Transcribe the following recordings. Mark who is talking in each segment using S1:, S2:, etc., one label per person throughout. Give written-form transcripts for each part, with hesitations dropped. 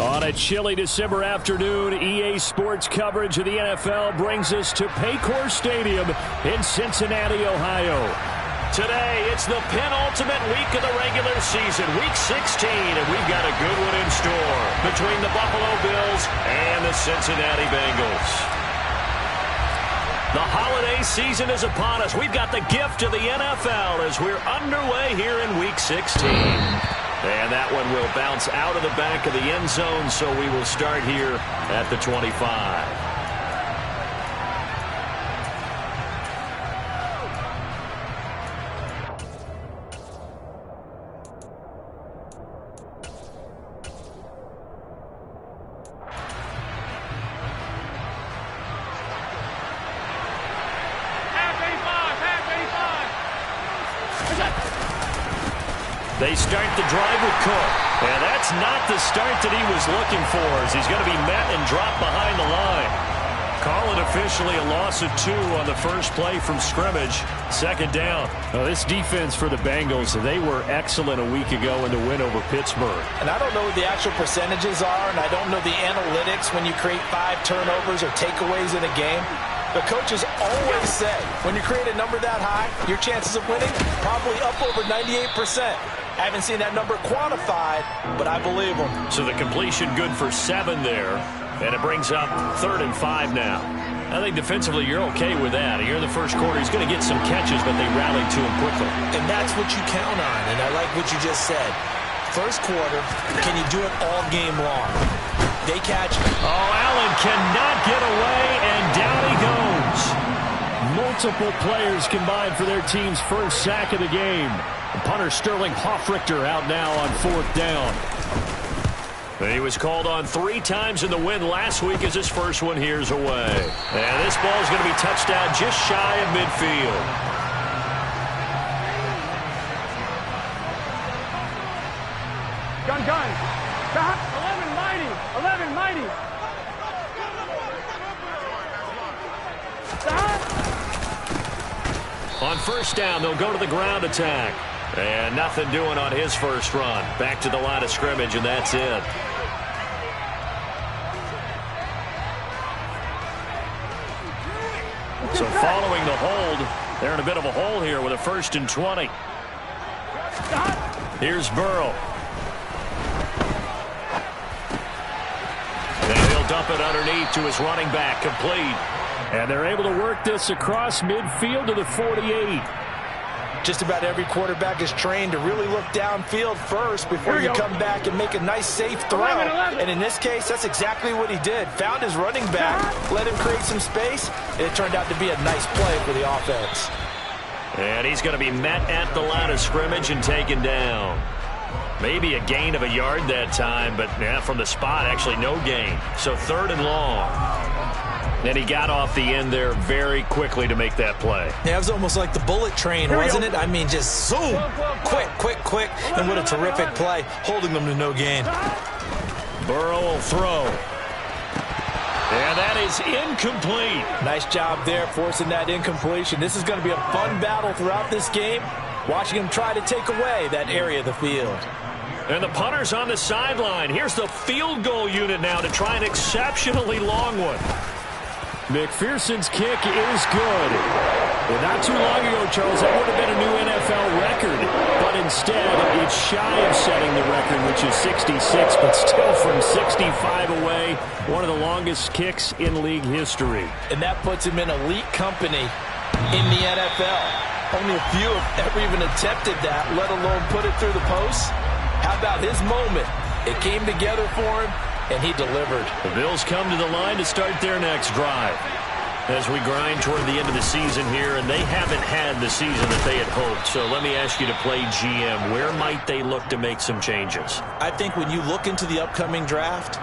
S1: On a chilly December afternoon, EA Sports coverage of the NFL brings us to Paycor Stadium in Cincinnati, Ohio. Today, it's the penultimate week of the regular season, Week 16, and we've got a good one in store between the Buffalo Bills and the Cincinnati Bengals. The holiday season is upon us. We've got the gift of the NFL as we're underway here in Week 16. And that one will bounce out of the back of the end zone, so we will start here at the 25. They start the drive with Cook. And that's not the start that he was looking for, as he's going to be met and dropped behind the line. Call it officially a loss of 2 on the first play from scrimmage. Second down. This defense for the Bengals, they were excellent a week ago in the win over Pittsburgh.
S2: And I don't know what the actual percentages are, and I don't know the analytics when you create 5 turnovers or takeaways in a game. The coaches always say, when you create a number that high, your chances of winning probably up over 98%. I haven't seen that number quantified, but I believe them.
S1: So the completion good for 7 there, and it brings up 3rd and 5 now. I think defensively you're okay with that. Here in the first quarter, he's going to get some catches, but they rallied to him quickly.
S2: And that's what you count on, and I like what you just said. First quarter, can you do it all game long? They catch.
S1: Oh, Allen cannot get away, and down he goes. Multiple players combined for their team's first sack of the game. Punter Sterling Hoffrichter out now on 4th down. He was called on 3 times in the win last week as his first one here's away. And this ball is going to be touched down just shy of midfield.
S3: Gun. Stop. 11 mighty. Stop.
S1: On first down, they'll go to the ground attack. And nothing doing on his first run. Back to the line of scrimmage, and that's it. So following the hold, they're in a bit of a hole here with a 1st and 20. Here's Burrow. And he'll dump it underneath to his running back, complete. And they're able to work this across midfield to the 48.
S2: Just about every quarterback is trained to really look downfield first before you come back and make a nice, safe throw.
S3: 11.
S2: And in this case, that's exactly what he did. Found his running back, let him create some space, and it turned out to be a nice play for the offense.
S1: And he's going to be met at the line of scrimmage and taken down. Maybe a gain of a yard that time, but from the spot, actually no gain. So 3rd and long. And he got off the end there very quickly to make that play.
S2: Yeah, it was almost like the bullet train, wasn't it? I mean, just zoom, quick, and what a terrific play, holding them to no gain.
S1: Burrow will throw. And that is incomplete.
S2: Nice job there, forcing that incompletion. This is going to be a fun battle throughout this game, watching him try to take away that area of the field.
S1: And the punter's on the sideline. Here's the field goal unit now to try an exceptionally long one. McPherson's kick is good. Well, not too long ago, Charles, that would have been a new NFL record. But instead, it's shy of setting the record, which is 66, but still from 65 away, one of the longest kicks in league history.
S2: And that puts him in elite company in the NFL. Only a few have ever even attempted that, let alone put it through the post. How about his moment? It came together for him, and he delivered.
S1: The Bills come to the line to start their next drive as we grind toward the end of the season here, and they haven't had the season that they had hoped. So let me ask you to play GM. Where might they look to make some changes?
S2: I think when you look into the upcoming draft,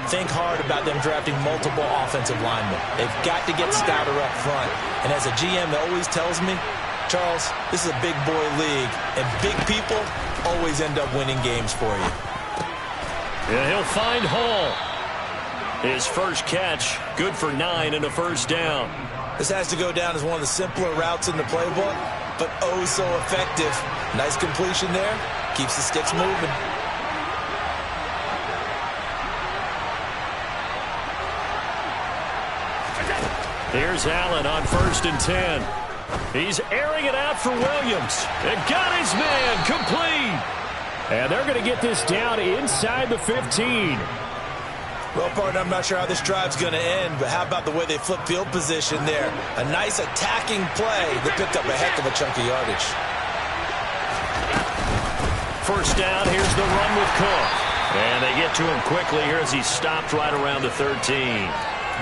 S2: think hard about them drafting multiple offensive linemen. They've got to get stouter up front. And as a GM that always tells me, Charles, this is a big boy league, and big people always end up winning games for you.
S1: Yeah, he'll find Hall. His first catch, good for 9 and a first down.
S2: This has to go down as one of the simpler routes in the playbook, but oh so effective. Nice completion there. Keeps the sticks moving.
S1: Here's Allen on 1st and 10. He's airing it out for Williams. And got his man complete. And they're going to get this down inside the 15.
S2: Well, partner, I'm not sure how this drive's going to end, but how about the way they flip field position there? A nice attacking play that picked up a heck of a chunk of yardage.
S1: First down, here's the run with Cook. And they get to him quickly here as he stopped right around the 13.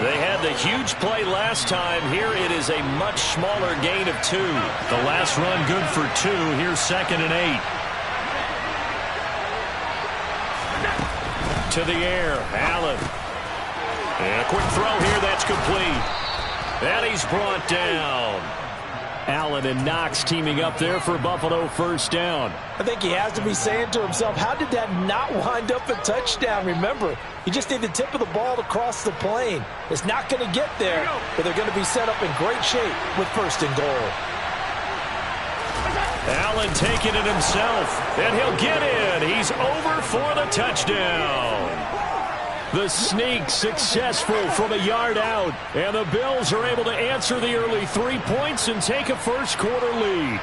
S1: They had the huge play last time. Here it is a much smaller gain of 2. The last run good for 2. Here's 2nd and 8. To the air, Allen. And a quick throw here, that's complete. And he's brought down. Allen and Knox teaming up there for Buffalo first down.
S2: I think he has to be saying to himself, how did that not wind up a touchdown? Remember, he just need the tip of the ball to cross the plane. It's not going to get there, but they're going to be set up in great shape with 1st and goal.
S1: Allen taking it himself, and he'll get in. He's over for the touchdown. The sneak successful from a yard out, and the Bills are able to answer the early 3 points and take a first-quarter lead.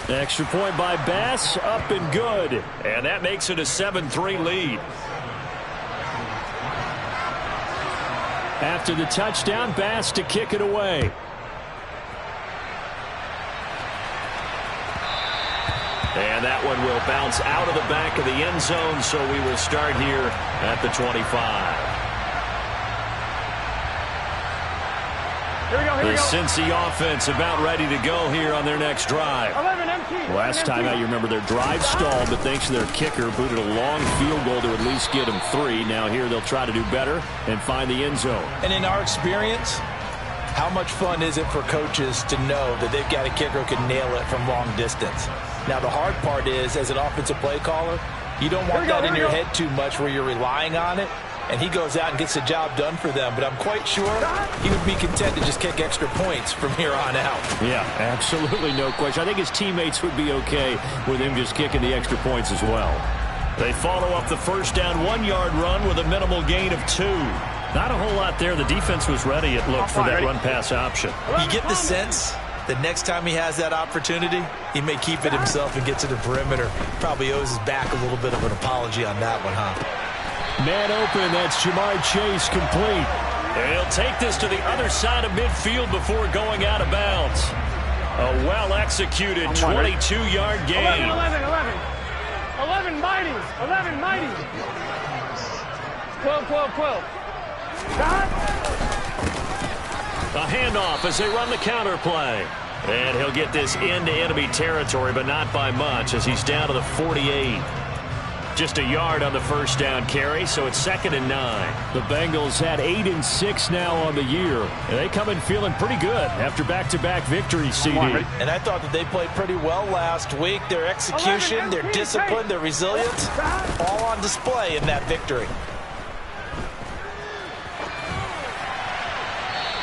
S1: Extra point by Bass, up and good, and that makes it a 7-3 lead. After the touchdown, Bass to kick it away. And that one will bounce out of the back of the end zone, so we will start here at the 25. The Cincy offense about ready to go here on their next drive. Last time out, you remember their drive stalled, but thanks to their kicker, booted a long field goal to at least get them 3. Now here they'll try to do better and find the end zone.
S2: And in our experience, how much fun is it for coaches to know that they've got a kicker who can nail it from long distance? Now, the hard part is, as an offensive play caller, you don't want that in your head too much where you're relying on it, and he goes out and gets the job done for them. But I'm quite sure he would be content to just kick extra points from here on out.
S1: Yeah, absolutely no question. I think his teammates would be okay with him just kicking the extra points as well. They follow up the first down 1-yard run with a minimal gain of 2. Not a whole lot there. The defense was ready, it looked, for that run-pass option.
S2: You get the sense that next time he has that opportunity, he may keep it himself and get to the perimeter. Probably owes his back a little bit of an apology on that one, huh?
S1: Man open, that's Jamar Chase complete. And he'll take this to the other side of midfield before going out of bounds. A well-executed 22-yard gain.
S3: 11 mighty. 11 mighty. 12.
S1: A handoff as they run the counter play. And he'll get this into enemy territory, but not by much as he's down to the 48. Just a yard on the first down carry, so it's 2nd and 9. The Bengals had 8 and 6 now on the year. And they come in feeling pretty good after back-to-back victories, CD.
S2: And I thought that they played pretty well last week. Their execution, their discipline, their resilience, all on display in that victory.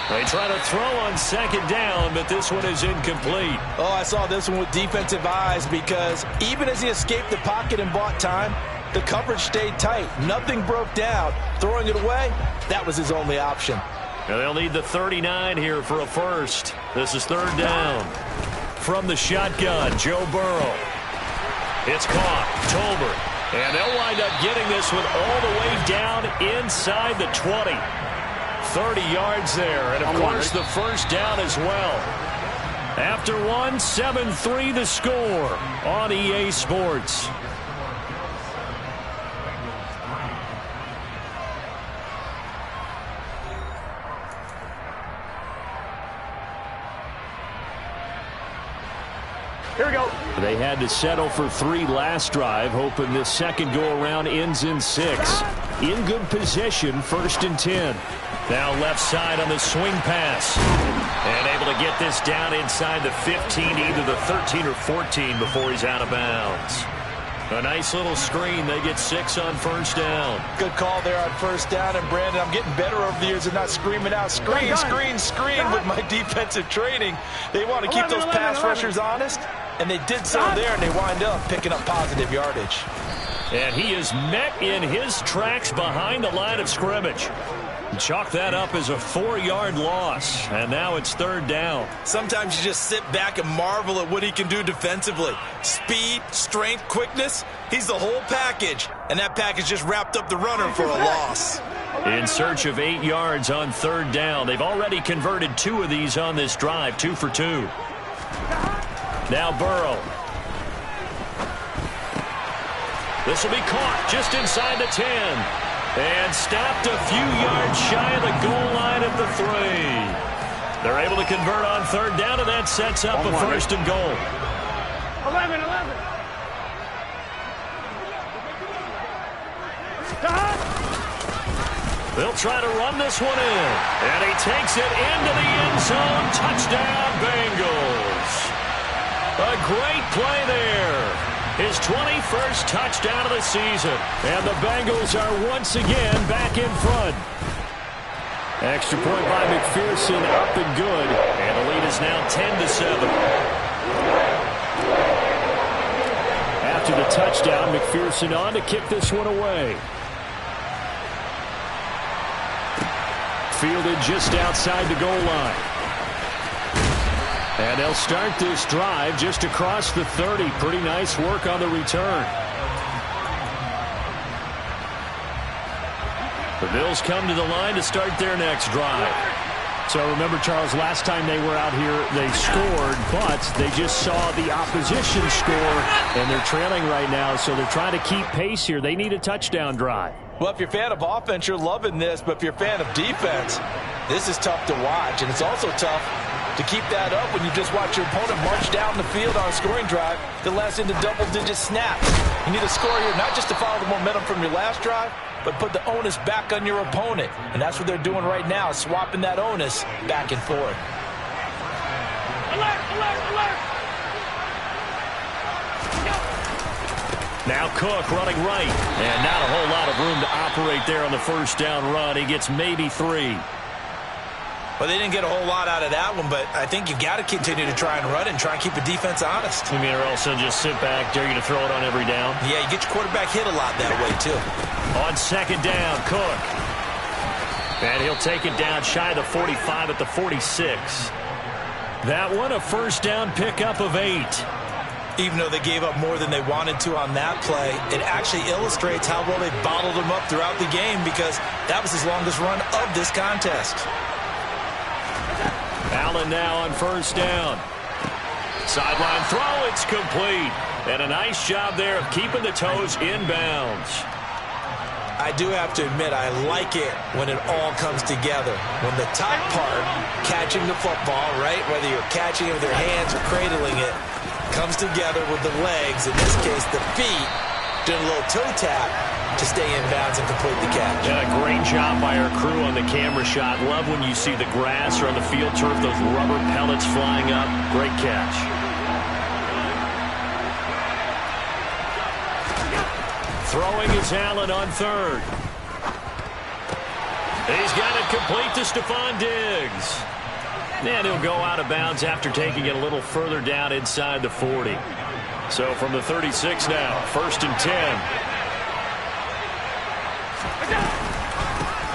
S1: They try to throw on 2nd down, but this one is incomplete.
S2: Oh, I saw this one with defensive eyes because even as he escaped the pocket and bought time, the coverage stayed tight. Nothing broke down. Throwing it away, that was his only option.
S1: And they'll need the 39 here for a first. This is 3rd down. From the shotgun, Joe Burrow. It's caught. Tolbert. And they'll wind up getting this one all the way down inside the 20. 30 yards there, and of course the first down as well. After one, 7-3 the score on EA Sports.
S3: Here we go.
S1: They had to settle for 3 last drive, hoping this second go-around ends in 6. In good position, 1st and 10. Now left side on the swing pass. And able to get this down inside the 15, either the 13 or 14 before he's out of bounds. A nice little screen. They get 6 on first down.
S2: Good call there on first down. And, Brandon, I'm getting better over the years of not screaming out, screen with my defensive training. They want to keep those pass rushers honest, and they did so there, and they wind up picking up positive yardage.
S1: And he is met in his tracks behind the line of scrimmage. Chalk that up as a 4-yard loss, and now it's third down.
S2: Sometimes you just sit back and marvel at what he can do defensively. Speed, strength, quickness, he's the whole package. And that package just wrapped up the runner for a loss.
S1: In search of 8 yards on third down. They've already converted 2 of these on this drive, 2 for 2. Now Burrow. This will be caught just inside the 10. And stopped a few yards shy of the goal line at the 3. They're able to convert on third down, and that sets up a first and goal.
S3: 11.
S1: They'll try to run this one in. And he takes it into the end zone. Touchdown, Bengals. A great play there. His 21st touchdown of the season. And the Bengals are once again back in front. Extra point by McPherson, up and good. And the lead is now 10-7. After the touchdown, McPherson on to kick this one away. Fielded just outside the goal line. And they'll start this drive just across the 30. Pretty nice work on the return. The Bills come to the line to start their next drive. So remember, Charles, last time they were out here, they scored, but they just saw the opposition score, and they're trailing right now, so they're trying to keep pace here. They need a touchdown drive.
S2: Well, if you're a fan of offense, you're loving this, but if you're a fan of defense, this is tough to watch, and it's also tough to keep that up when you just watch your opponent march down the field on a scoring drive that lasts into double-digit snaps. You need a score here, not just to follow the momentum from your last drive, but put the onus back on your opponent. And that's what they're doing right now, swapping that onus back and forth.
S3: Alert, alert, alert.
S1: Now Cook running right. And not a whole lot of room to operate there on the first down run. He gets maybe 3.
S2: Well, they didn't get a whole lot out of that one, but I think you've got to continue to try and run and try and keep the defense honest.
S1: You mean, or else they'll just sit back, dare you to throw it on every down?
S2: Yeah, you get your quarterback hit a lot that way, too.
S1: On second down, Cook. And he'll take it down shy of the 45 at the 46. That one, a first down pickup of 8.
S2: Even though they gave up more than they wanted to on that play, it actually illustrates how well they bottled them up throughout the game because that was his longest run of this contest.
S1: Allen now on first down. Sideline throw, it's complete. And a nice job there of keeping the toes inbounds.
S2: I do have to admit, I like it when it all comes together. When the top part, catching the football, right, whether you're catching it with your hands or cradling it, comes together with the legs, in this case the feet, doing a little toe tap to stay in bounds and complete the catch.
S1: Yeah, a great job by our crew on the camera shot. Love when you see the grass or on the field turf, those rubber pellets flying up. Great catch. Throwing is Allen on third. He's got it complete to Stephon Diggs. And he'll go out of bounds after taking it a little further down inside the 40. So from the 36 now, first and 10.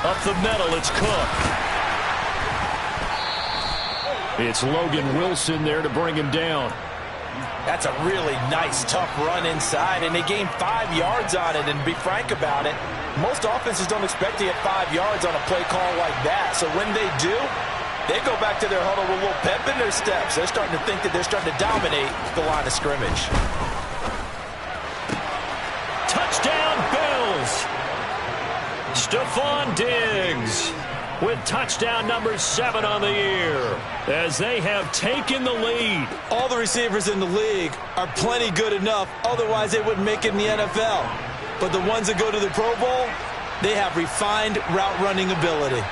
S1: Up the middle, it's Cook. It's Logan Wilson there to bring him down.
S2: That's a really nice, tough run inside, and they gained 5 yards on it. And to be frank about it, most offenses don't expect to get 5 yards on a play call like that. So when they do, they go back to their huddle with a little pep in their steps. They're starting to think that they're starting to dominate the line of scrimmage.
S1: Touchdown, Bills! Stephon Diggs with touchdown number 7 on the year as they have taken the lead.
S2: All the receivers in the league are plenty good enough, otherwise they wouldn't make it in the NFL. But the ones that go to the Pro Bowl, they have refined route running ability.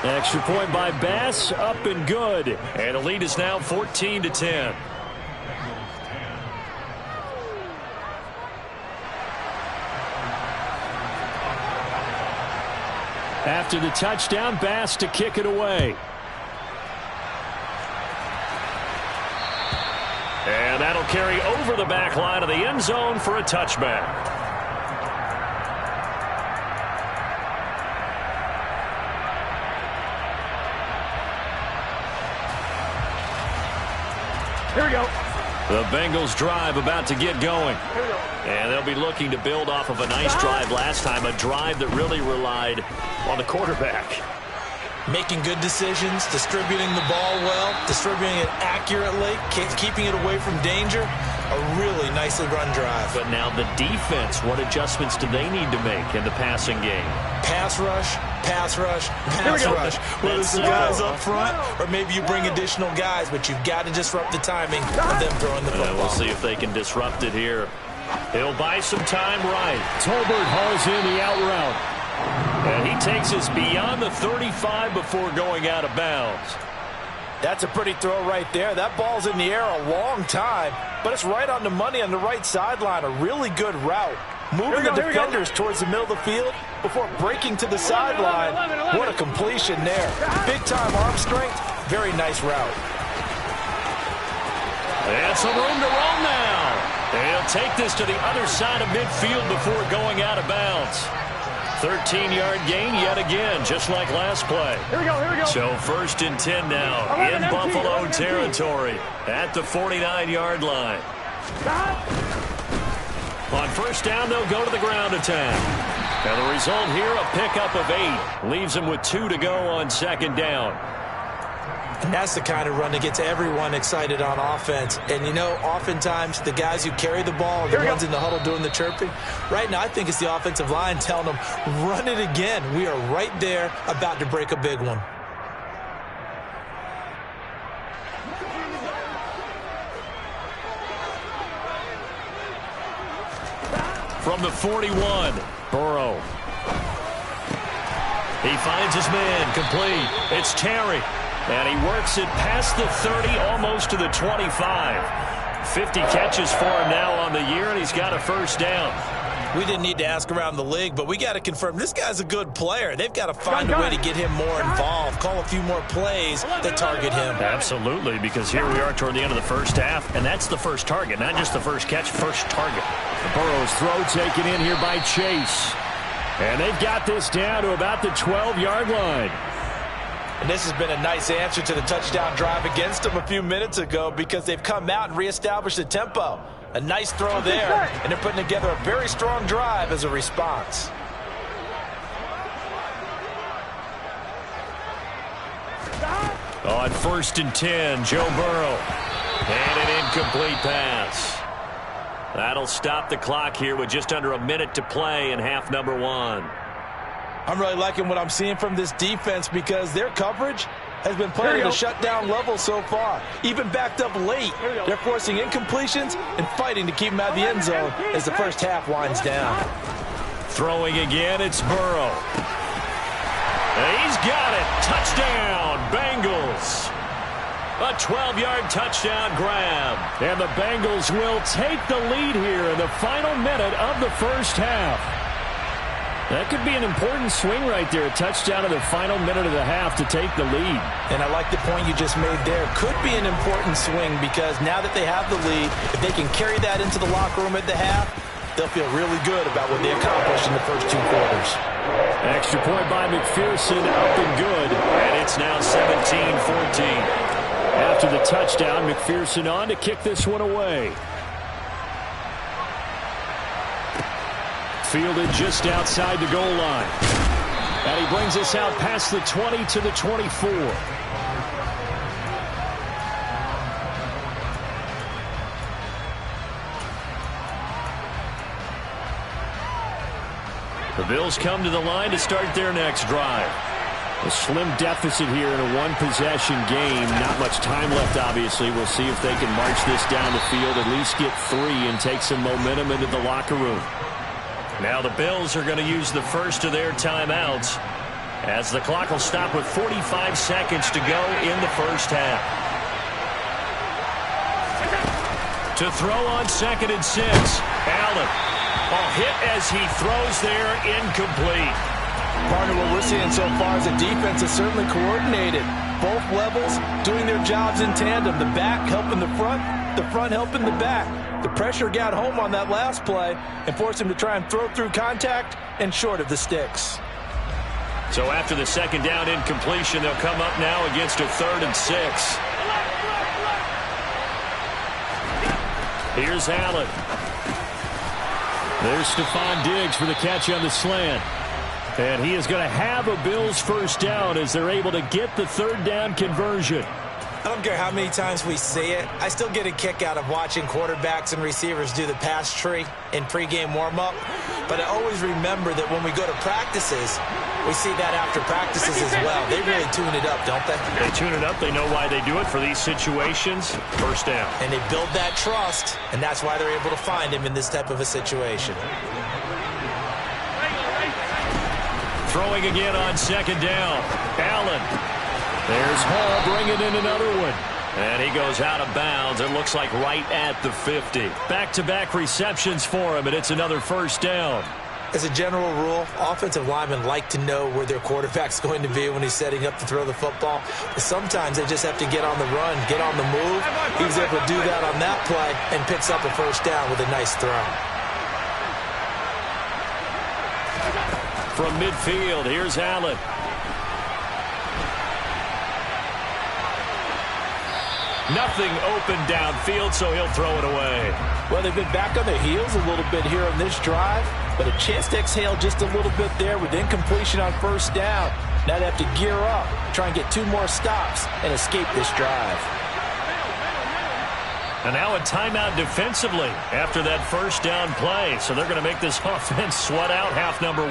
S1: Extra point by Bass, up and good. And the lead is now 14-10. After the touchdown, Bass to kick it away. And that That'll carry over the back line of the end zone for a touchback.
S3: Here we go.
S1: The Bengals drive about to get going. And they'll be looking to build off of a nice drive last time, a drive that really relied on the quarterback.
S2: Making good decisions, distributing the ball well, distributing it accurately, keeping it away from danger. A really nicely run drive.
S1: But now the defense, what adjustments do they need to make in the passing game?
S2: Pass rush, pass rush, pass rush. Whether it's the guys up front or maybe you bring additional guys, but you've got to disrupt the timing of them throwing the football.
S1: We'll see if they can disrupt it here. He'll buy some time right. Tolbert hauls in the out route. And he takes us beyond the 35 before going out of bounds.
S2: That's a pretty throw right there. That ball's in the air a long time, but it's right on the money on the right sideline. A really good route. Moving the defenders towards the middle of the field before breaking to the sideline. What a completion there. Big-time arm strength. Very nice route.
S1: And some room to roll now. They'll take this to the other side of midfield before going out of bounds. 13-yard gain yet again, just like last play.
S3: Here we go, here we go.
S1: So 1st and 10 now in Buffalo territory at the 49-yard line. On 1st down, they'll go to the ground attack. And the result here, a pickup of 8. Leaves them with 2 to go on 2nd down.
S2: And that's the kind of run that gets everyone excited on offense. And, you know, oftentimes the guys who carry the ball, the ones in the huddle doing the chirping, right now I think it's the offensive line telling them, run it again. We are right there about to break a big one.
S1: From the 41, Burrow. He finds his man, complete. It's Terry. And he works it past the 30, almost to the 25. 50 catches for him now on the year, and he's got a 1st down.
S2: We didn't need to ask around the league, but we got to confirm this guy's a good player. They've got to find a way to get him more involved, call a few more plays that target him.
S1: Absolutely, because here we are toward the end of the 1st half, and that's the first target, not just the first catch, first target. Burrow's throw taken in here by Chase. And they've got this down to about the 12-yard line.
S2: And this has been a nice answer to the touchdown drive against them a few minutes ago because they've come out and reestablished the tempo. A nice throw there, and they're putting together a very strong drive as a response.
S1: On 1st and 10, Joe Burrow. And an incomplete pass. That'll stop the clock here with just under a minute to play in half number 1.
S2: I'm really liking what I'm seeing from this defense because their coverage has been playing at a shutdown level so far. Even backed up late, they're forcing incompletions and fighting to keep them out of the end zone as the 1st half winds down.
S1: Throwing again, it's Burrow. And he's got it. Touchdown, Bengals. A 12-yard touchdown grab. And the Bengals will take the lead here in the final minute of the 1st half. That could be an important swing right there, a touchdown in the final minute of the half to take the lead.
S2: And I like the point you just made there. Could be an important swing because now that they have the lead, if they can carry that into the locker room at the half, they'll feel really good about what they accomplished in the first 2 quarters.
S1: Extra point by McPherson, up and good, and it's now 17-14. After the touchdown, McPherson on to kick this one away. Fielded just outside the goal line. And he brings us out past the 20 to the 24. The Bills come to the line to start their next drive. A slim deficit here in a one-possession game. Not much time left, obviously. We'll see if they can march this down the field, at least get 3 and take some momentum into the locker room. Now the Bills are going to use the first of their timeouts as the clock will stop with 45 seconds to go in the 1st half. To throw on 2nd and 6, Allen. A hit as he throws there, incomplete.
S2: Partner, what we're seeing so far is the defense is certainly coordinated. Both levels doing their jobs in tandem. The back helping the front, the front helping the back. The pressure got home on that last play and forced him to try and throw through contact and short of the sticks.
S1: So after the second down incompletion, they'll come up now against a 3rd and 6. Here's Allen. There's Stephon Diggs for the catch on the slant. And he is going to have a Bills first down as they're able to get the 3rd down conversion.
S2: I don't care how many times we see it. I still get a kick out of watching quarterbacks and receivers do the pass tree in pregame warm-up. But I always remember that when we go to practices, we see that after practices as well. They really tune it up, don't they?
S1: They tune it up. They know why they do it for these situations. First down.
S2: And they build that trust, and that's why they're able to find him in this type of a situation.
S1: Throwing again on second down. Allen. There's Hall bringing in another one. And he goes out of bounds. It looks like right at the 50. Back-to-back receptions for him, and it's another first down.
S2: As a general rule, offensive linemen like to know where their quarterback's going to be when he's setting up to throw the football. But sometimes they just have to get on the run, get on the move. He was able to do that on that play and picks up a first down with a nice throw.
S1: From midfield, here's Allen. Nothing open downfield, so he'll throw it away.
S2: Well, they've been back on their heels a little bit here on this drive, but a chance to exhale just a little bit there with incompletion on first down. Now they have to gear up, try and get 2 more stops, and escape this drive.
S1: And now a timeout defensively after that first down play. So they're going to make this offense sweat out half number 1.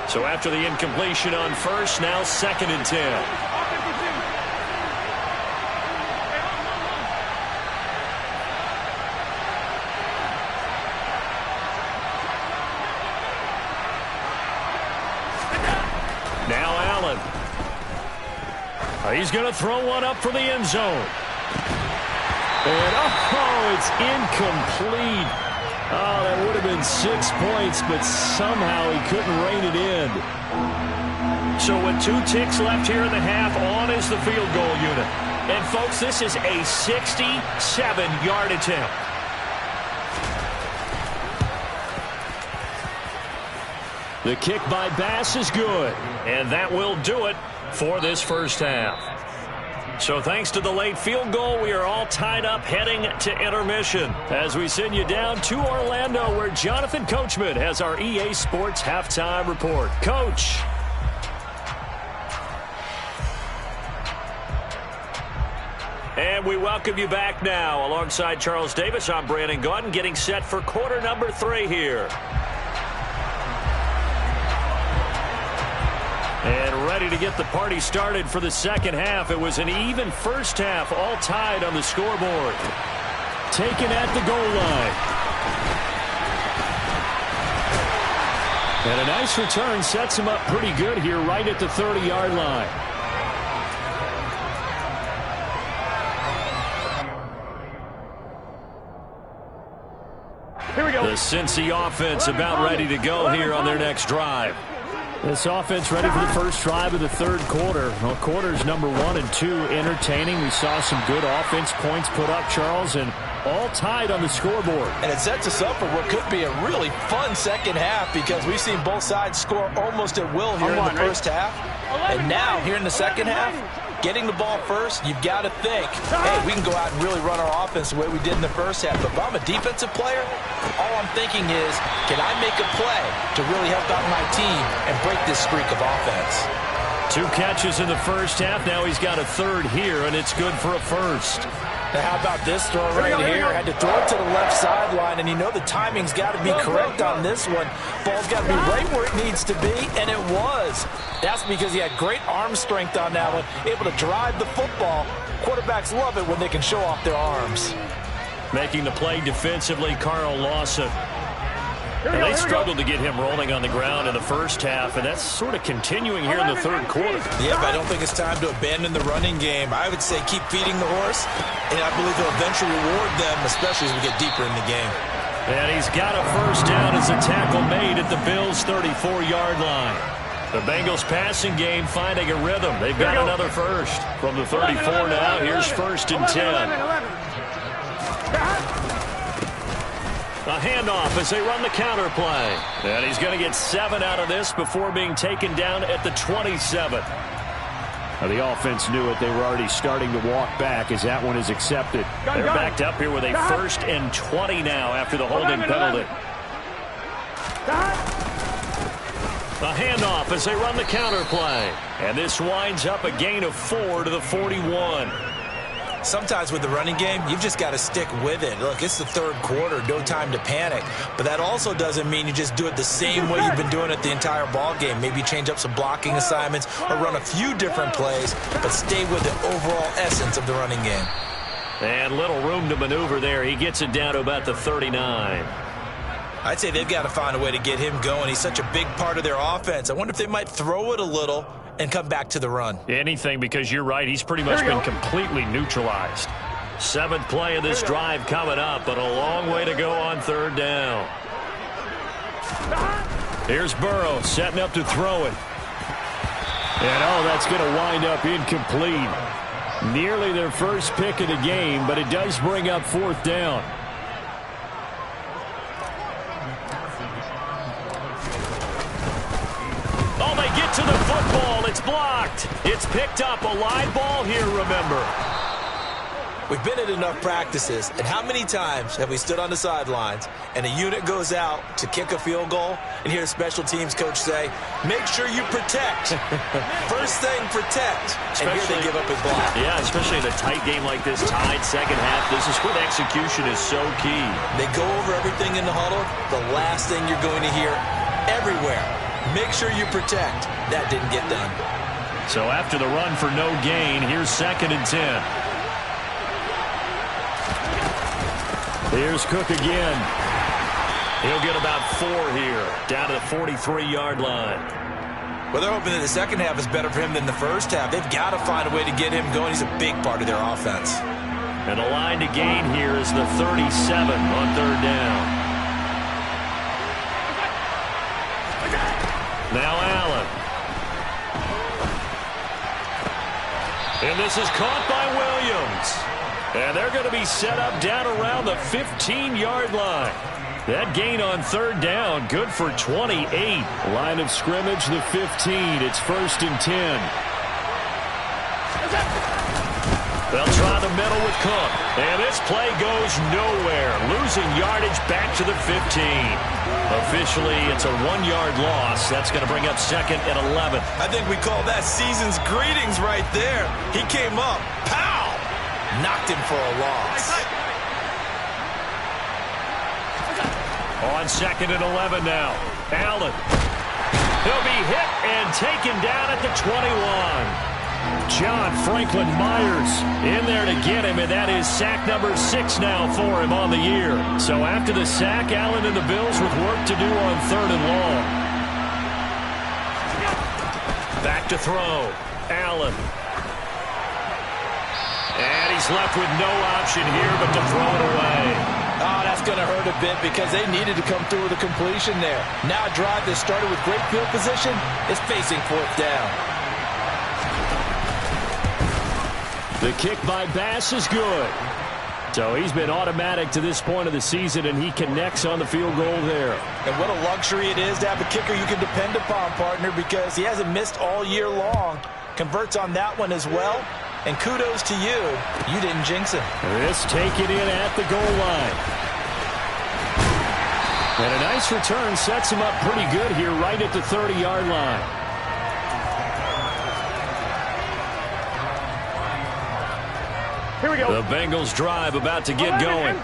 S1: So after the incompletion on first, now 2nd and 10. Now Allen. He's going to throw one up for the end zone. And, it's incomplete. Oh, that would have been 6 points, but somehow he couldn't rein it in. So with 2 ticks left here in the half, on is the field goal unit. And, folks, this is a 67-yard attempt. The kick by Bass is good, and that will do it for this first half. So thanks to the late field goal, we are all tied up heading to intermission as we send you down to Orlando where Jonathan Coachman has our EA Sports halftime report. Coach. And we welcome you back now. Alongside Charles Davis, I'm Brandon Gaudin getting set for quarter number 3 here. And ready to get the party started for the second half. It was an even first half, all tied on the scoreboard. Taken at the goal line. And a nice return sets him up pretty good here right at the 30-yard line.
S3: Here we go.
S1: The Cincy offense about ready to go here on their next drive. This offense ready for the first drive of the third quarter. Well, quarters number 1 and 2 entertaining. We saw some good offense points put up, Charles, and all tied on the scoreboard.
S2: And it sets us up for what could be a really fun second half because we've seen both sides score almost at will here in the first half. And now, here in the second half, getting the ball first, you've got to think, hey, we can go out and really run our offense the way we did in the first half. But if I'm a defensive player, all I'm thinking is, can I make a play to really help out my team and break this streak of offense?
S1: 2 catches in the first half. Now he's got a third here, and it's good for a first.
S2: Now, how about this throw right here? Had to throw it to the left sideline, and you know the timing's got to be correct on this one. Ball's got to be right where it needs to be, and it was. That's because he had great arm strength on that one, able to drive the football. Quarterbacks love it when they can show off their arms.
S1: Making the play defensively, Carl Lawson. And they struggled to get him rolling on the ground in the first half, and that's sort of continuing here in the third quarter.
S2: Yeah, but I don't think it's time to abandon the running game. I would say keep feeding the horse, and I believe they'll eventually reward them, especially as we get deeper in the game.
S1: And he's got a first down as a tackle made at the Bills' 34-yard line. The Bengals passing game finding a rhythm. They've got another first. From the 34 now, here's 1st and 10. A handoff as they run the counter play. And he's going to get 7 out of this before being taken down at the 27.
S4: Now the offense knew it. They were already starting to walk back as that one is accepted.
S1: They're backed up here with a 1st and 20 now after the holding penalty. A handoff as they run the counter play. And this winds up a gain of 4 to the 41.
S2: Sometimes with the running game, you've just got to stick with it. Look, it's the 3rd quarter, no time to panic. But that also doesn't mean you just do it the same way you've been doing it the entire ball game. Maybe change up some blocking assignments or run a few different plays, but stay with the overall essence of the running game.
S1: And little room to maneuver there. He gets it down to about the 39.
S2: I'd say they've got to find a way to get him going. He's such a big part of their offense. I wonder if they might throw it a little and come back to the run.
S1: Anything, because you're right. He's pretty much been completely neutralized. 7th play of this drive coming up, but a long way to go on 3rd down. Here's Burrow setting up to throw it.
S4: And, that's going to wind up incomplete. Nearly their first pick of the game, but it does bring up 4th down.
S1: Oh, they get to the football. It's blocked. It's picked up. A live ball here, remember.
S2: We've been at enough practices, and how many times have we stood on the sidelines and a unit goes out to kick a field goal and hear a special teams coach say, make sure you protect. First thing, protect. And here they give up a block.
S1: Yeah, especially in a tight game like this, tied second half. This is when execution is so key.
S2: They go over everything in the huddle. The last thing you're going to hear everywhere, make sure you protect. That didn't get done.
S1: So after the run for no gain, here's 2nd and 10.
S4: Here's Cook again.
S1: He'll get about 4 here, down to the 43-yard line.
S2: Well, they're hoping that the second half is better for him than the first half. They've got to find a way to get him going. He's a big part of their offense.
S1: And the line to gain here is the 37 on 3rd down. Now Allen. And this is caught by Williams. And they're going to be set up down around the 15-yard line. That gain on 3rd down, good for 28.
S4: Line of scrimmage, the 15. It's 1st and 10.
S1: They'll try the middle with Cook. And this play goes nowhere. Losing yardage back to the 15. Officially, it's a 1-yard loss. That's going to bring up 2nd and 11.
S2: I think we call that season's greetings right there. He came up. Pow! Knocked him for a loss.
S1: On 2nd and 11 now. Allen. He'll be hit and taken down at the 21.
S4: John Franklin Myers in there to get him, and that is sack number 6 now for him on the year.
S1: So after the sack, Allen and the Bills with work to do on 3rd and long. Back to throw. Allen. And he's left with no option here but to throw it away.
S2: Oh, that's going to hurt a bit because they needed to come through with a completion there. Now a drive that started with great field position is facing 4th down.
S4: The kick by Bass is good. So he's been automatic to this point of the season, and he connects on the field goal there.
S2: And what a luxury it is to have a kicker you can depend upon, partner, because he hasn't missed all year long. Converts on that one as well. And kudos to you. You didn't jinx him.
S4: This taken in at the goal line. And a nice return sets him up pretty good here right at the 30-yard line.
S3: Here we go.
S1: The Bengals drive about to get going.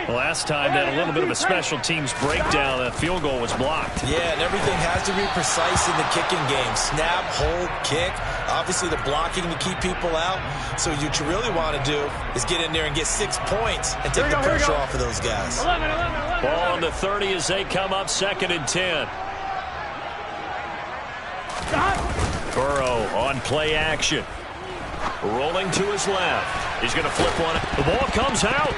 S1: Last time they had a little bit of a special teams breakdown. That field goal was blocked.
S2: Yeah, and everything has to be precise in the kicking game. Snap, hold, kick. Obviously the blocking to keep people out. So what you really want to do is get in there and get 6 points and take the pressure off of those guys.
S3: 11.
S1: Ball on the 30 as they come up 2nd and 10. Burrow on play action. Rolling to his left. He's going to flip one. The ball comes out.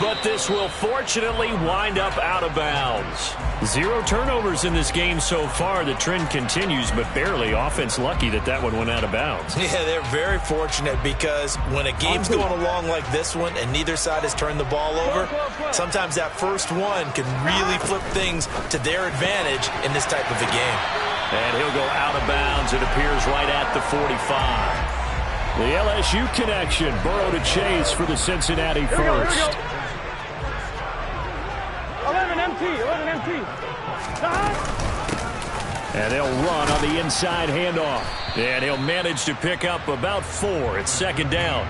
S1: but this will fortunately wind up out of bounds. 0 turnovers in this game so far. The trend continues, but barely. Offense lucky that one went out of bounds.
S2: Yeah, they're very fortunate because when a game's going along like this one and neither side has turned the ball over, sometimes that first one can really flip things to their advantage in this type of a game.
S1: And he'll go out of bounds. It appears right at the 45.
S4: The LSU connection. Burrow to Chase for the Cincinnati first.
S3: 11 empty.
S4: And they'll run on the inside handoff.
S1: And he'll manage to pick up about 4. It's second down.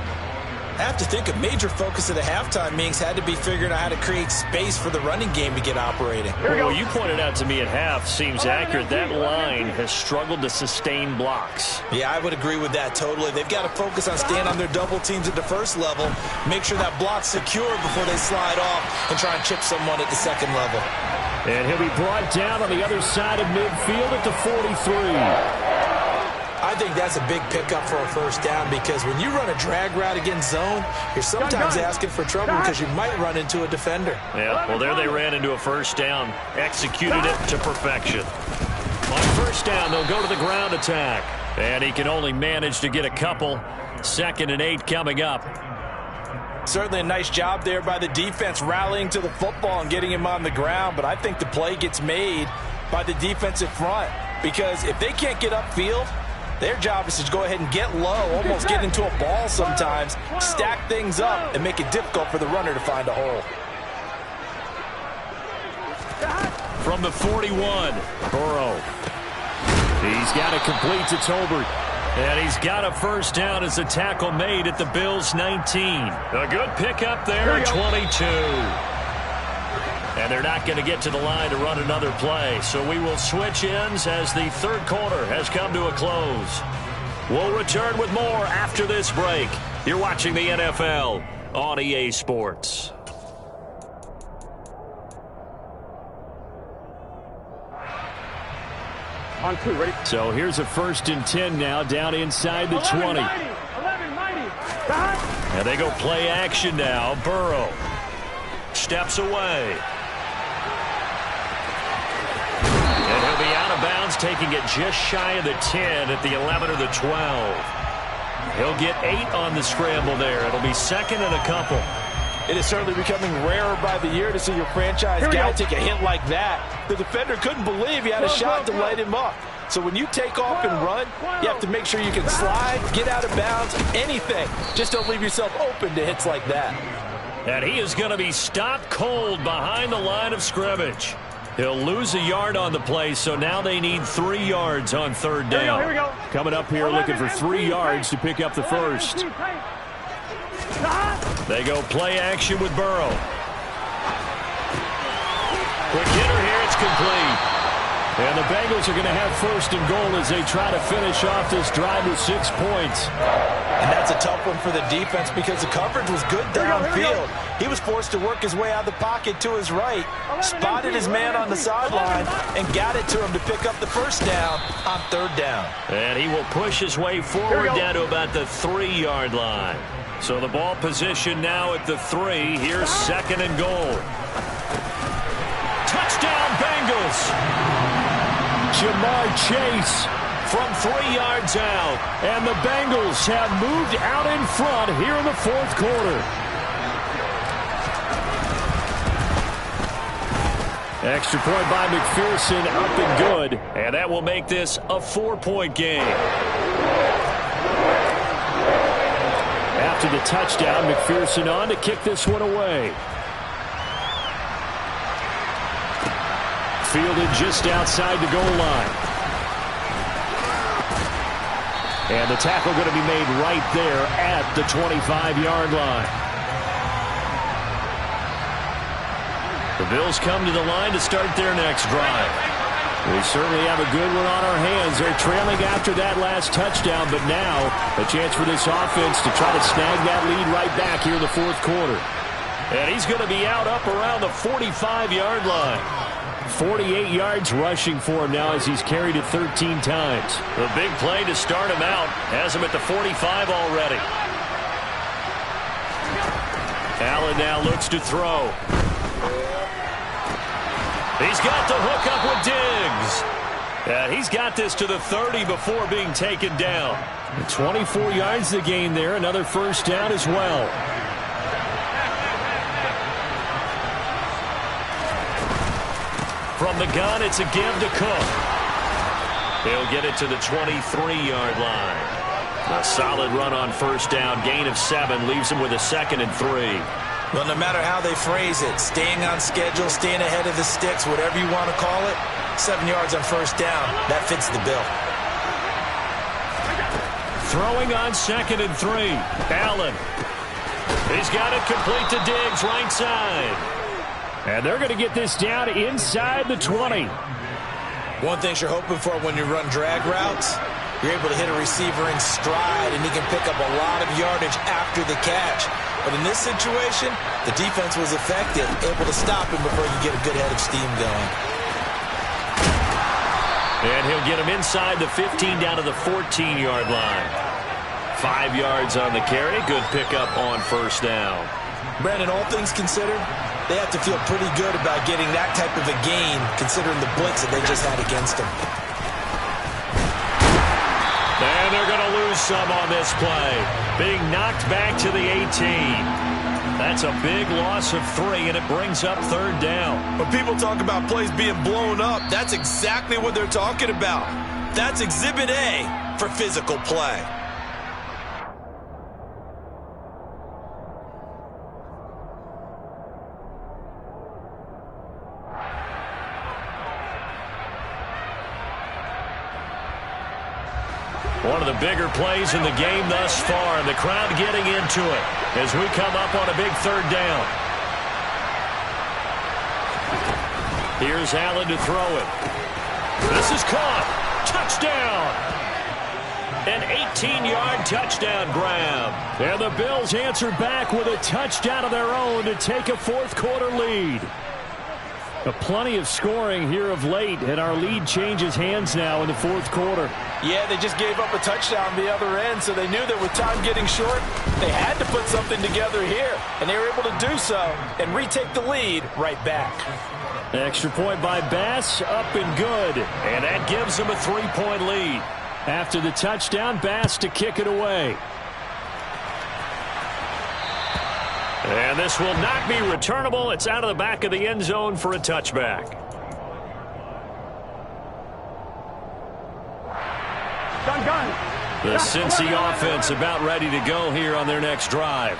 S2: I have to think a major focus of the halftime meetings had to be figuring out how to create space for the running game to get operating.
S1: Well, you pointed out to me at half, seems accurate. That line has struggled to sustain blocks.
S2: Yeah, I would agree with that totally. They've got to focus on staying on their double teams at the first level, make sure that block's secure before they slide off and try and chip someone at the second level.
S4: And he'll be brought down on the other side of midfield at the 43.
S2: I think that's a big pickup for a first down because when you run a drag route against zone, you're sometimes asking for trouble because you might run into a defender.
S1: Yeah, well, there they ran into a first down, executed it to perfection. On first down, they'll go to the ground attack, and he can only manage to get a couple. 2nd and 8 coming up.
S2: Certainly a nice job there by the defense rallying to the football and getting him on the ground, but I think the play gets made by the defensive front because if they can't get upfield, their job is to go ahead and get low, almost get into a ball sometimes, stack things up, and make it difficult for the runner to find a hole.
S1: From the 41, Burrow. He's got it complete to Tolbert. And he's got a first down as a tackle made at the Bills' 19. A good pickup there at 22. And they're not going to get to the line to run another play. So we will switch ends as the third quarter has come to a close. We'll return with more after this break. You're watching the NFL on EA Sports.
S3: On 2, ready?
S4: So here's a 1st and 10 now down inside the 20.
S3: 11-90.
S1: And they go play action now. Burrow steps away. And he'll be out of bounds, taking it just shy of the 10 at the 11 or the 12. He'll get 8 on the scramble there. It'll be 2nd and a couple.
S2: It is certainly becoming rarer by the year to see your franchise guy take a hit like that. The defender couldn't believe he had a shot to light him up. So when you take off and run, you have to make sure you can slide, get out of bounds, anything. Just don't leave yourself open to hits like that.
S1: And he is going to be stopped cold behind the line of scrimmage. He'll lose a yard on the play, so now they need 3 yards on 3rd down.
S3: Here we go.
S4: Coming up here looking for 3 yards to pick up the first.
S1: They go play action with Burrow. Quick hitter here, it's complete.
S4: And the Bengals are going to have 1st and goal as they try to finish off this drive with 6 points.
S2: And that's a tough one for the defense because the coverage was good downfield. He was forced to work his way out of the pocket to his right, spotted his man on the sideline, and got it to him to pick up the first down on 3rd down.
S1: And he will push his way forward down to about the 3-yard line. So the ball position now at the 3. Here's 2nd and goal. Touchdown, Bengals!
S4: Jamar Chase
S1: from 3 yards out.
S4: And the Bengals have moved out in front here in the 4th quarter. Extra point by McPherson, up and good.
S1: And that will make this a 4-point game.
S4: After the touchdown, McPherson on to kick this one away. Fielded just outside the goal line. And the tackle going to be made right there at the 25-yard line.
S1: The Bills come to the line to start their next drive.
S4: We certainly have a good one on our hands. They're trailing after that last touchdown, but now a chance for this offense to try to snag that lead right back here in the 4th quarter.
S1: And he's going to be out up around the 45-yard line.
S4: 48 yards rushing for him now as he's carried it 13 times.
S1: The big play to start him out has him at the 45 already. Allen now looks to throw. He's got the hook up with Diggs. And he's got this to the 30 before being taken down.
S4: 24 yards to gain there. Another first down as well.
S1: From the gun, it's a give to Cook. He'll get it to the 23-yard line. A solid run on first down. Gain of 7 leaves him with a 2nd and 3.
S2: Well, no matter how they phrase it, staying on schedule, staying ahead of the sticks, whatever you want to call it, 7 yards on first down, that fits the bill.
S1: Throwing on 2nd and 3. Allen. He's got it complete to Diggs, right side.
S4: And they're going to get this down inside the 20.
S2: One thing you're hoping for when you run drag routes, you're able to hit a receiver in stride, and he can pick up a lot of yardage after the catch. But in this situation, the defense was effective, able to stop him before you get a good head of steam going.
S1: And he'll get him inside the 15 down to the 14-yard line. 5 yards on the carry. Good pickup on first down.
S2: Brandon, all things considered, they have to feel pretty good about getting that type of a gain, considering the blitz that they just had against them.
S1: And they're going to lose some on this play. Being knocked back to the 18. That's a big loss of 3, and it brings up third down.
S2: When people talk about plays being blown up, that's exactly what they're talking about. That's Exhibit A for physical play.
S1: One of the bigger plays in the game thus far, and the crowd getting into it as we come up on a big third down. Here's Allen to throw it. This is caught. Touchdown! An 18-yard touchdown grab.
S4: And the Bills answer back with a touchdown of their own to take a fourth-quarter lead. Plenty of scoring here of late, and our lead changes hands now in the fourth quarter.
S2: Yeah, they just gave up a touchdown the other end, so they knew that with time getting short, they had to put something together here, and they were able to do so and retake the lead right back.
S4: Extra point by Bass, up and good.
S1: And that gives them a 3-point lead.
S4: After the touchdown, Bass to kick it away.
S1: And this will not be returnable. It's out of the back of the end zone for a touchback. The Cincy offense about ready to go here on their next drive.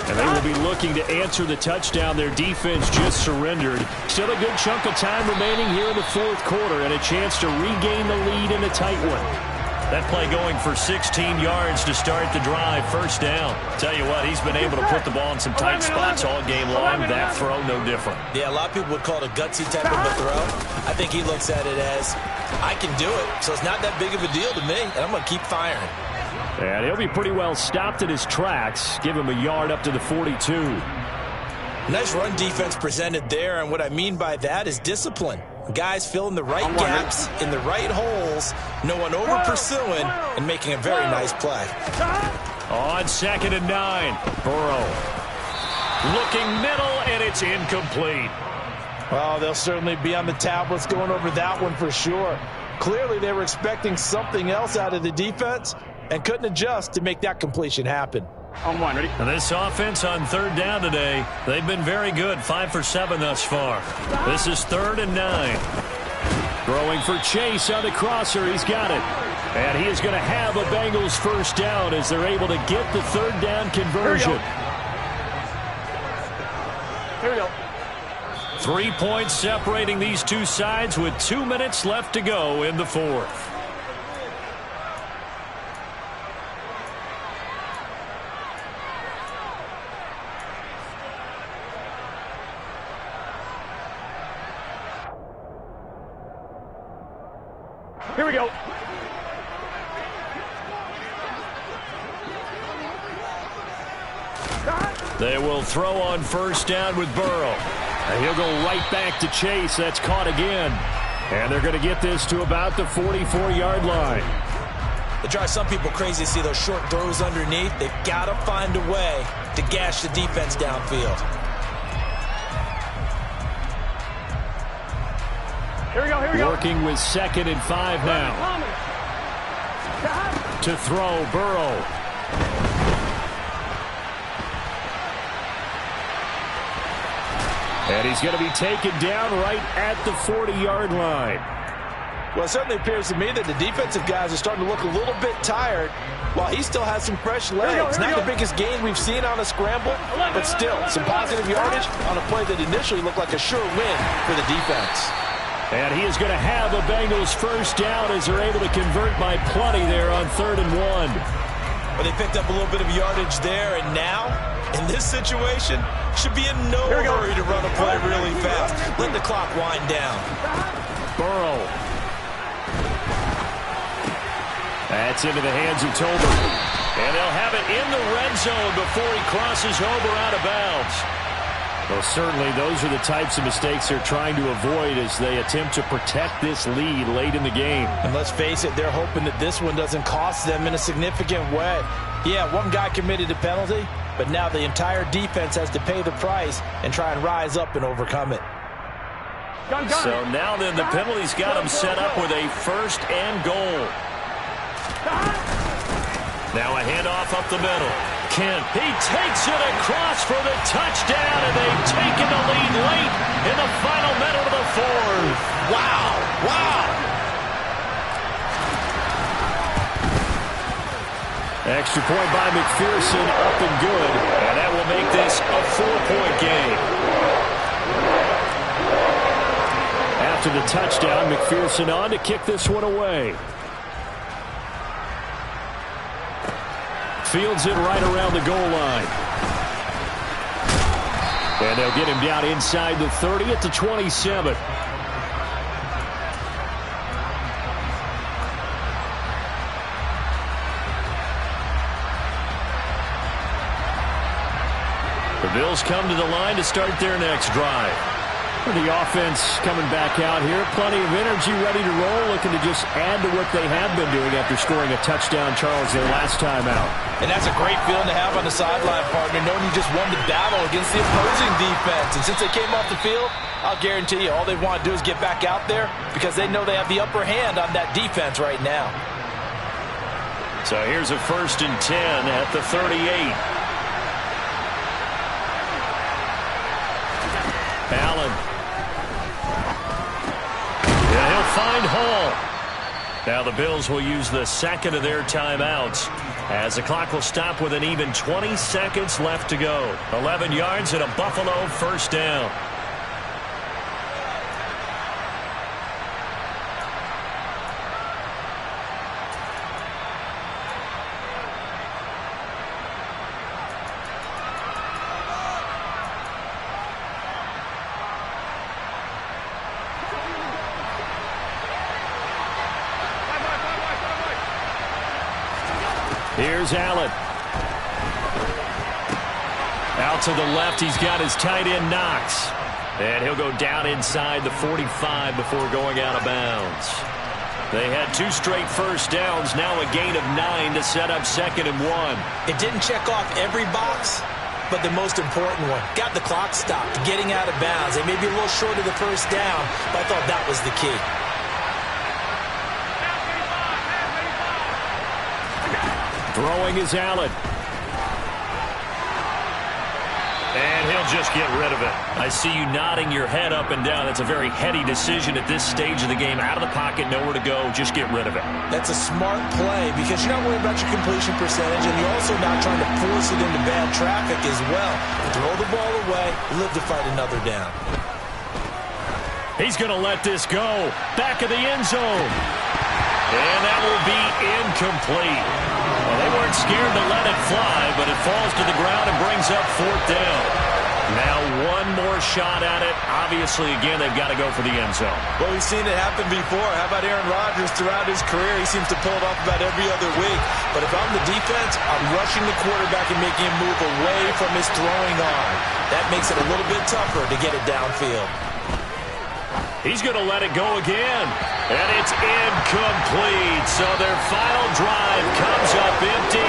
S4: And they will be looking to answer the touchdown their defense just surrendered. Still a good chunk of time remaining here in the fourth quarter and a chance to regain the lead in a tight one.
S1: That play going for 16 yards to start the drive. First down. Tell you what, he's been able to put the ball in some tight spots all game long. That throw, no different.
S2: Yeah, a lot of people would call it a gutsy type of a throw. I think he looks at it as, I can do it, so it's not that big of a deal to me, and I'm going to keep firing.
S4: And he'll be pretty well stopped in his tracks. Give him a yard up to the 42.
S2: Nice run defense presented there, and what I mean by that is discipline. Guys filling the right gaps in the right holes, no one over pursuing, and making a very nice play.
S1: On 2nd and 9, Burrow. Looking middle, and it's incomplete.
S2: Well, they'll certainly be on the tablets going over that one for sure. Clearly, they were expecting something else out of the defense and couldn't adjust to make that completion happen.
S3: On 1, ready?
S1: And this offense on third down today, they've been very good, 5 for 7 thus far. This is 3rd and 9.
S4: Throwing for Chase on the crosser. He's got it. And he is going to have a Bengals first down as they're able to get the third down conversion.
S3: Here we go.
S1: 3 points separating these two sides with 2 minutes left to go in the fourth.
S3: Here we go.
S1: They will throw on first down with Burrow.
S4: And he'll go right back to Chase. That's caught again. And they're going to get this to about the 44-yard line.
S2: It drives some people crazy to see those short throws underneath. They've got to find a way to gash the defense downfield.
S3: Here we go, here we go.
S4: Working with 2nd and 5 now. To throw, Burrow. And he's going to be taken down right at the 40-yard line.
S2: Well, it certainly appears to me that the defensive guys are starting to look a little bit tired while he still has some fresh legs. Not the biggest gain we've seen on a scramble, but still some positive yardage on a play that initially looked like a sure win for the defense.
S4: And he is going to have a Bengals first down as they're able to convert by plenty there on 3rd and 1.
S2: Well, they picked up a little bit of yardage there, and now, in this situation, should be in no hurry to run a play really fast. Let the clock wind down.
S4: Burrow. That's into the hands of Tolbert. And they'll have it in the red zone before he crosses over out of bounds. Well, certainly those are the types of mistakes they're trying to avoid as they attempt to protect this lead late in the game.
S2: And let's face it, they're hoping that this one doesn't cost them in a significant way. Yeah, one guy committed a penalty, but now the entire defense has to pay the price and try and rise up and overcome it.
S4: So now then the penalty's got him set up with a 1st and goal. Now a handoff up the middle. Kent, he takes it across for the touchdown, and they've taken the lead late in the final minute of the 4th.
S2: Wow, wow.
S4: Extra point by McPherson, up and good, and that will make this a 4-point game. After the touchdown, McPherson on to kick this one away. Fields it right around the goal line. And they'll get him down inside the 30 at the 27. The Bills come to the line to start their next drive. The offense coming back out here. Plenty of energy, ready to roll, looking to just add to what they have been doing after scoring a touchdown, Charles, their last time out.
S2: And that's a great feeling to have on the sideline, partner, knowing you just won the battle against the opposing defense. And since they came off the field, I'll guarantee you all they want to do is get back out there because they know they have the upper hand on that defense right now.
S4: So here's a 1st and 10 at the 38. Allen. And he'll find Hall. Now the Bills will use the 2nd of their timeouts as the clock will stop with an even 20 seconds left to go. 11 yards and a Buffalo 1st down. Here's Allen. Out to the left, he's got his tight end Knox. And he'll go down inside the 45 before going out of bounds. They had 2 straight 1st downs, now a gain of 9 to set up 2nd and 1.
S2: It didn't check off every box, but the most important one. Got the clock stopped, getting out of bounds. They may be a little short of the 1st down, but I thought that was the key.
S4: Throwing is Allen. And he'll just get rid of it. I see you nodding your head up and down. That's a very heady decision at this stage of the game. Out of the pocket, nowhere to go. Just get rid of it.
S2: That's a smart play because you're not worried about your completion percentage, and you're also not trying to force it into bad traffic as well. Throw the ball away, live to fight another down.
S4: He's going to let this go. Back of the end zone. And that will be incomplete. Well, they weren't scared to let it fly, but it falls to the ground and brings up 4th down. Now one more shot at it. Obviously, again, they've got to go for the end zone.
S2: Well, we've seen it happen before. How about Aaron Rodgers throughout his career? He seems to pull it off about every other week. But if I'm the defense, I'm rushing the quarterback and making him move away from his throwing arm. That makes it a little bit tougher to get it downfield.
S1: He's going to let it go again. And it's incomplete. So their final drive comes up empty.